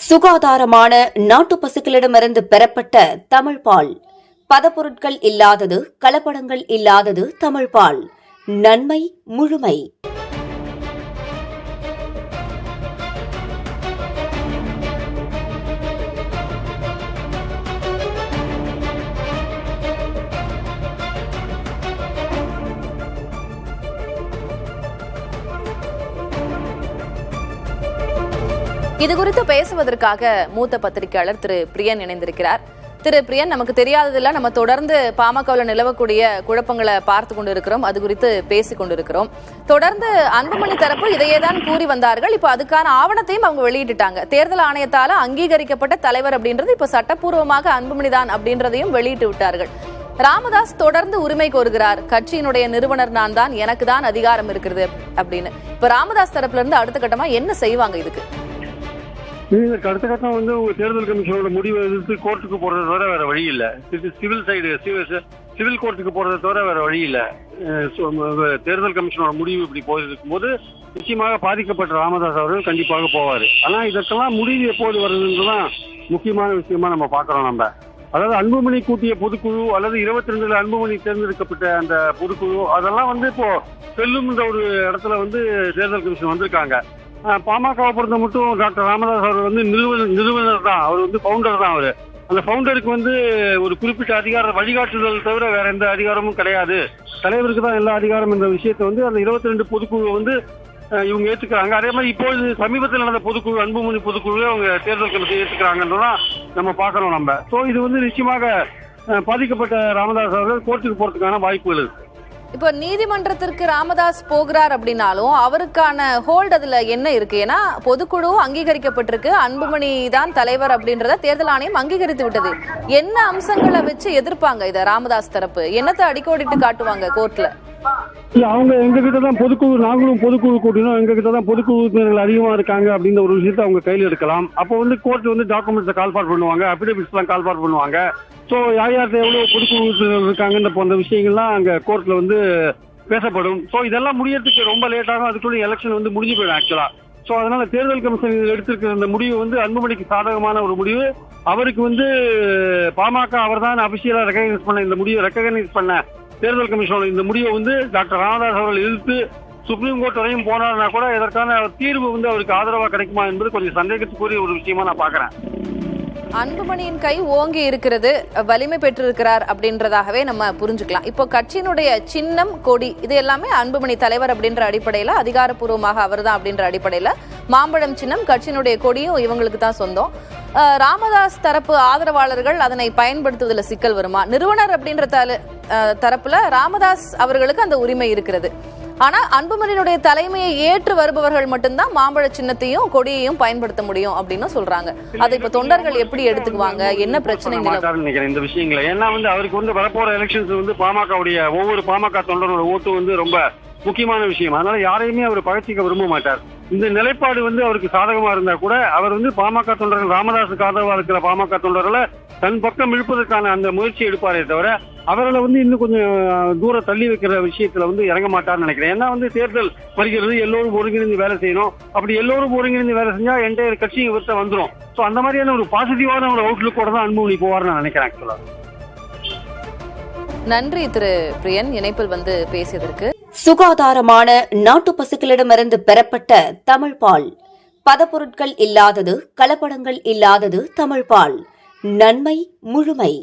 சுகாதாரமான நாட்டு பசுக்களிடமிருந்து பெறப்பட்ட தமிழ் பால். பதப்பொருட்கள் இல்லாதது, கலப்படங்கள் இல்லாதது தமிழ் பால். நன்மை முழுமை. இதுகுறித்து பேசுவதற்காக மூத்த பத்திரிகையாளர் திரு பிரியன் இணைந்திருக்கிறார். திரு பிரியன், நமக்கு தெரியாததில்ல, நம்ம தொடர்ந்து பாமகவில் நிலவக்கூடிய குழப்பங்களை பார்த்து கொண்டிருக்கிறோம், அது குறித்து பேசிக் கொண்டிருக்கிறோம். தொடர்ந்து அன்புமணி தரப்பு இதையே தான் கூறி வந்தார்கள். இப்ப அதுக்கான ஆவணத்தையும் அவங்க வெளியிட்டுட்டாங்க. தேர்தல் ஆணையத்தால அங்கீகரிக்கப்பட்ட தலைவர் அப்படின்றது இப்ப சட்டப்பூர்வமாக அன்புமணி தான் அப்படின்றதையும் வெளியிட்டு விட்டார்கள். ராமதாஸ் தொடர்ந்து உரிமை கோருகிறார். கட்சியினுடைய நிறுவனர் நான் தான், எனக்கு தான் அதிகாரம் இருக்கிறது அப்படின்னு. இப்ப ராமதாஸ் தரப்புல இருந்து அடுத்த கட்டமா என்ன செய்வாங்க? இதுக்கு அடுத்த கட்டம் உங்க தேர்தல் கமிஷனோட முடிவை எதிர்த்து கோர்ட்டுக்கு போறதை தவிர வேற வழி இல்ல. சிவில் சைடு சிவில் கோர்ட்டுக்கு போறதை தவிர வேற வழி இல்ல. தேர்தல் கமிஷனோட முடிவு இப்படி போயிருக்கும் போது நிச்சயமாக பாதிக்கப்பட்ட ராமதாஸ் அவர்கள் கண்டிப்பாக போவாரு. ஆனா இதற்கெல்லாம் முடிவு எப்போது வருதுன்றதுதான் முக்கியமான விஷயமா நம்ம பாக்குறோம். நம்ம அதாவது அன்புமணி கூட்டிய பொதுக்குழு அல்லது 22 அன்புமணி தேர்ந்தெடுக்கப்பட்ட அந்த பொதுக்குழு அதெல்லாம் இப்போ செல்லும்ன்ற ஒரு இடத்துல தேர்தல் கமிஷன் வந்திருக்காங்க. பாமகவை பொறுத்த மட்டும் டாக்டர் ராமதாஸ் அவர் நிறுவனர் தான், அவர் பவுண்டர் தான். அவரு அந்த பவுண்டருக்கு ஒரு குறிப்பிட்ட அதிகாரம் வழிகாட்டுதல் தவிர வேற எந்த அதிகாரமும் கிடையாது. தலைவருக்கு தான் எல்லா அதிகாரம் என்ற விஷயத்தை அந்த 22 பொதுக்குழு இவங்க ஏத்துக்கிறாங்க. அதே மாதிரி இப்போது சமீபத்தில் நடந்த பொதுக்குழு அன்புமணி பொதுக்குழு அவங்க தேர்தல் கமிஷன் ஏத்துக்கிறாங்கன்றதான் நம்ம பார்க்கணும். நம்ம சோ இது நிச்சயமாக பாதிக்கப்பட்ட ராமதாஸ் அவர்கள் கோர்ட்டுக்கு போறதுக்கான வாய்ப்புகள் இருக்கு. இப்போ நீதிமன்றத்திற்கு ராமதாஸ் போகிறார் அப்படின்னாலும் அவருக்கான ஹோல்ட் அதுல என்ன இருக்கு? ஏன்னா பொதுக்குழு அங்கீகரிக்கப்பட்டிருக்கு, அன்புமணி தான் தலைவர் அப்படின்றத தேர்தல் ஆணையம் அங்கீகரித்து விட்டது. என்ன அம்சங்களை வச்சு எதிர்ப்பாங்க இத ராமதாஸ் தரப்பு? என்னத்தை அடிக்கோடிட்டு காட்டுவாங்க கோர்ட்ல? அவங்க எங்க கிட்ட தான் பொதுக்குழு, நாங்களும் பொதுக்குழு கூட்டினோம், எங்க கிட்ட தான் பொதுக்குழு உறுப்பினர்கள் அதிகமா இருக்காங்க அப்படின்ற ஒரு விஷயத்தை அவங்க கையில் எடுக்கலாம். அப்போ கோர்ட் டாக்குமெண்ட்ஸ் கால்பாட் பண்ணுவாங்க, அபிடபிட்ஸ் எல்லாம் கால்பாட் பண்ணுவாங்க. ஸோ யார் யார்கிட்ட எவ்வளவு பொதுக்குழு உறுப்பினர்கள் இருக்காங்கன்ற போன்ற விஷயங்கள்லாம் அங்க கோர்ட்ல பேசப்படும். ஸோ இதெல்லாம் முடியறதுக்கு ரொம்ப லேட் ஆகும். அதுக்குள்ள எலெக்ஷன் முடிஞ்சு போயிடும் ஆக்சுவலா. ஸோ அதனால தேர்தல் கமிஷன் எடுத்திருக்கிற இந்த முடிவு அன்புமணிக்கு சாதகமான ஒரு முடிவு. அவருக்கு பாமக அவர் தான் அபிஷியலா ரெகனைஸ் பண்ண இந்த முடிவை ரெகனைஸ் பண்ண தேர்தல் கமிஷனோட இந்த முடிவை டாக்டர் ராமதாஸ் அவர்கள் எதிர்த்து சுப்ரீம் கோர்ட் வரையும் போனார்னா கூட இதற்கான தீர்வு அவருக்கு ஆதரவா கிடைக்குமா என்பது கொஞ்சம் சந்தேகத்துக்குரிய ஒரு விஷயமா நான் பாக்குறேன். அன்புமணியின் கை ஓங்கி இருக்கிறது, வலிமை பெற்றிருக்கிறார் அப்படின்றதாகவே நம்ம புரிஞ்சுக்கலாம். இப்போ கட்சியினுடைய சின்னம், கொடி இது எல்லாமே அன்புமணி தலைவர் அப்படின்ற அடிப்படையில, அதிகாரப்பூர்வமாக அவர் தான் அப்படின்ற அடிப்படையில மாம்பழம் சின்னம், கட்சியினுடைய கொடியும் இவங்களுக்கு தான் சொந்தம். ராமதாஸ் தரப்பு ஆதரவாளர்கள் அதனை பயன்படுத்துவதில் சிக்கல் வருமா? நிறுவனர் அப்படின்ற தரப்புல ராமதாஸ் அவர்களுக்கு அந்த உரிமை இருக்கிறது. ஆனா அன்புமணியினுடைய தலைமையை ஏற்று வருபவர்கள் மட்டும்தான் மாம்பழ சின்னத்தையும் கொடியையும் பயன்படுத்த முடியும் அப்படின்னு சொல்றாங்க. அதை இப்ப தொண்டர்கள் எப்படி எடுத்துக்குவாங்க? என்ன பிரச்சனை நினைக்கிறேன் இந்த விஷயங்களை? ஏன்னா அவருக்கு வரப்போற எலெக்ஷன்ஸ் பாமகவுடைய ஒவ்வொரு பாமக தொண்டரோட ஓட்டு ரொம்ப முக்கியமான விஷயம். அதனால யாரையுமே அவர் பகச்சிக்க விரும்ப மாட்டார். இந்த நிலைப்பாடு அவருக்கு சாதகமா இருந்தா கூட அவர் பாமக தொண்டர்கள், ராமதாஸுக்கு ஆதரவா இருக்கிற பாமக தொண்டர்களை தன் பக்கம் இழுப்பதற்கான அந்த முயற்சி எடுப்பாரே தவிர அவர்களை இன்னும் கொஞ்சம் தூரம் தள்ளி வைக்கிற விஷயத்துல இறங்க மாட்டார்னு நினைக்கிறேன். ஏன்னா தேர்தல் வருகிறது, எல்லோரும் ஒருங்கிணைந்து வேலை செய்யணும். அப்படி எல்லோரும் ஒருங்கிணைந்து வேலை செஞ்சா என்டையர் கட்சி இவர்கிட்ட வந்துடும். சோ அந்த மாதிரியான ஒரு பாசிட்டிவான ஒரு அவுட்லுக்கோட தான் அன்புமணி போவார்னு நான் நினைக்கிறேன் ஆக்சுவலா. நன்றி திரு பிரியன், இணைப்பில் பேசியதற்கு. சுகாதாரமான நாட்டு பசுக்களிடமிருந்து பெறப்பட்ட தமிழ் பால். பதப்பொருட்கள் இல்லாதது, கலப்படங்கள் இல்லாதது தமிழ் பால். நன்மை முழுமை.